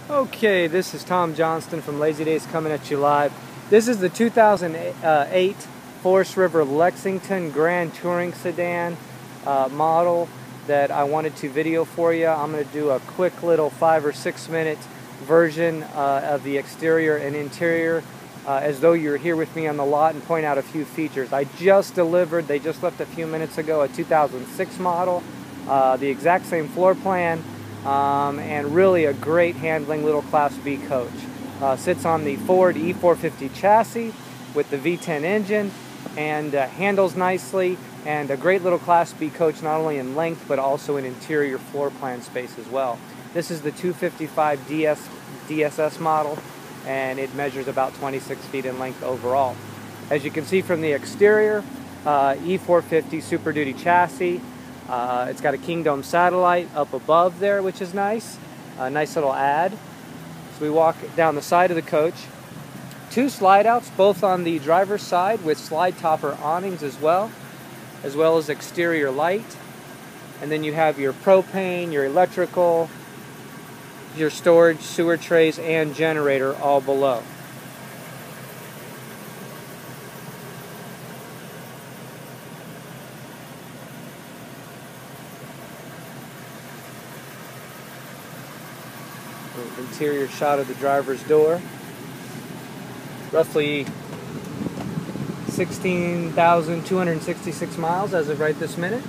Okay, this is Tom Johnston from Lazy Days coming at you live. This is the 2008 Forest River Lexington Grand Touring Sedan model that I wanted to video for you. I'm going to do a quick little 5 or 6 minute version of the exterior and interior as though you're here with me on the lot, and point out a few features. I just delivered, they just left a few minutes ago, a 2006 model, the exact same floor plan. And really a great handling little Class B coach. Sits on the Ford E450 chassis with the V10 engine, and handles nicely, and a great little Class B coach, not only in length but also in interior floor plan space as well. This is the 255 DSS model, and it measures about 26 feet in length overall. As you can see from the exterior, E450 Super Duty chassis. It's got a Kingdom satellite up above there, which is nice. A nice little add. So we walk down the side of the coach. 2 slide outs, both on the driver's side with slide topper awnings as well as exterior light. And then you have your propane, your electrical, your storage, sewer trays, and generator all below. Interior shot of the driver's door. Roughly 16,266 miles as of right this minute.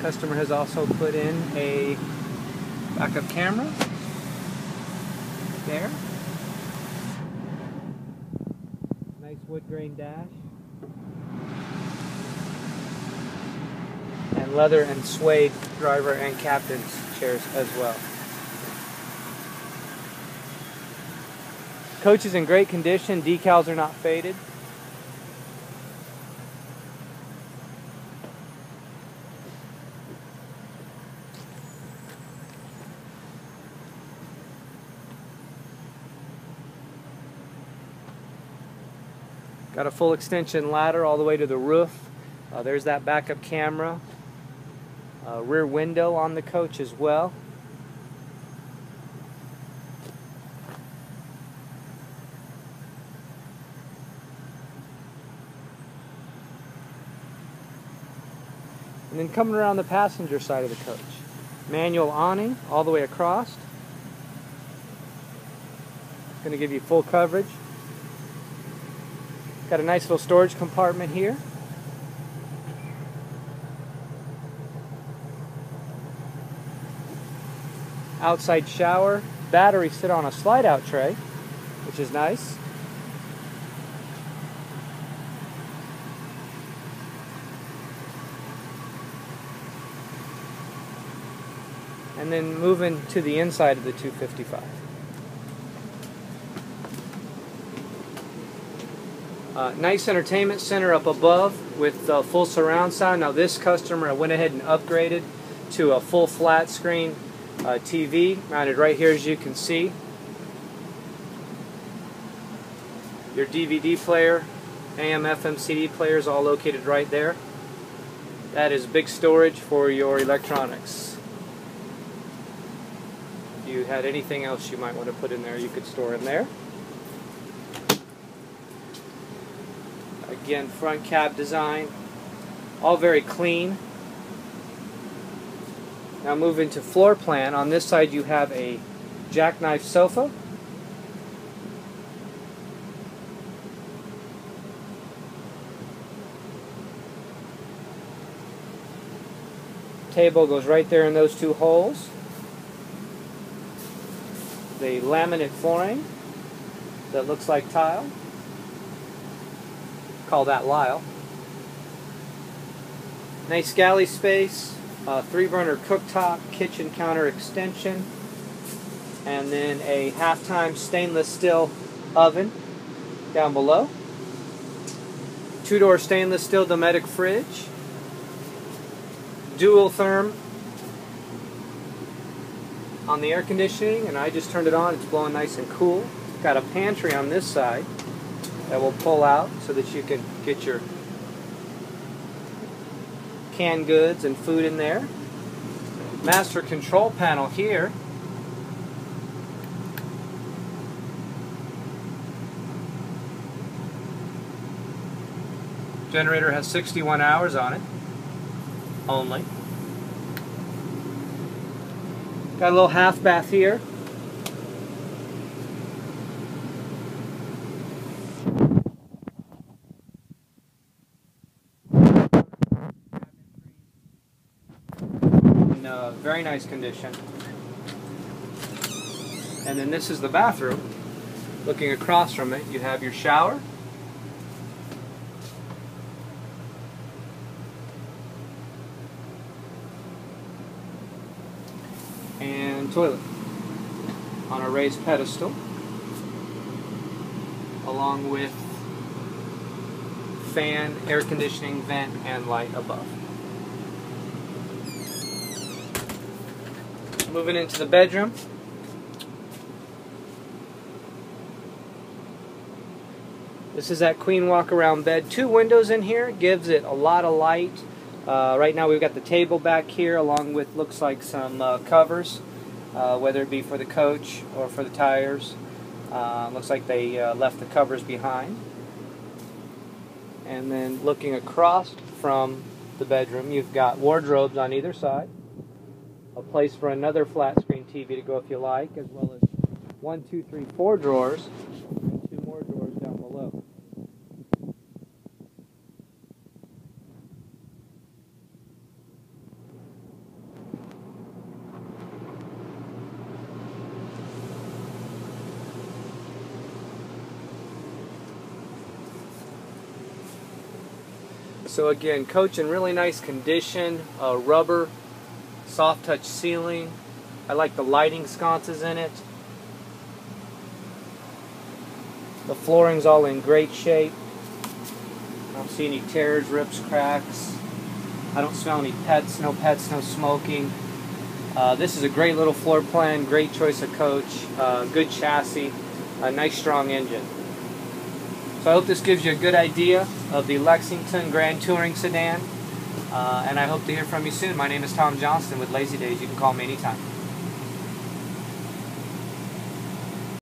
Customer has also put in a backup camera there. Nice wood grain dash. And leather and suede driver and captain's chairs as well. Coach is in great condition, decals are not faded. Got a full extension ladder all the way to the roof. There's that backup camera. Rear window on the coach as well. And then coming around the passenger side of the coach, manual awning all the way across. Going to give you full coverage. Got a nice little storage compartment here. Outside shower. Batteries sit on a slide out tray, which is nice. And then moving to the inside of the 255. Nice entertainment center up above with full surround sound. Now this customer went ahead and upgraded to a full flat screen TV mounted right here, as you can see. Your DVD player, AM, FM, CD players all located right there. That is big storage for your electronics. If you had anything else you might want to put in there, you could store in there. Again, front cab design, all very clean. Now moving to floor plan. On this side you have a jackknife sofa. Table goes right there in those 2 holes. The laminate flooring that looks like tile. Call that Lyle. Nice galley space, 3-burner cooktop, kitchen counter extension, and then a half-time stainless steel oven down below. 2-door stainless steel Dometic fridge. Dual therm on the air conditioning, and I just turned it on. It's blowing nice and cool. Got a pantry on this side that will pull out so that you can get your canned goods and food in there. Master control panel here Generator has 61 hours on it only. Got a little half bath here. In very nice condition. And then this is the bathroom. Looking across from it, you have your shower. And toilet on a raised pedestal, along with fan, air conditioning, vent, and light above. Moving into the bedroom. This is that queen walk-around bed. 2 windows in here, gives it a lot of light. Right now we've got the table back here along with looks like some covers, whether it be for the coach or for the tires. Looks like they left the covers behind. And then looking across from the bedroom, you've got wardrobes on either side, a place for another flat screen TV to go if you like, as well as 1, 2, 3, 4 drawers, and 2 more drawers down below. So again, coach in really nice condition, rubber, soft touch ceiling. I like the lighting sconces in it. The flooring's all in great shape. I don't see any tears, rips, cracks. I don't smell any pets, no smoking. This is a great little floor plan, great choice of coach, good chassis, a nice strong engine. So I hope this gives you a good idea of the Lexington Grand Touring Sedan, and I hope to hear from you soon. My name is Tom Johnston with Lazy Days. You can call me anytime.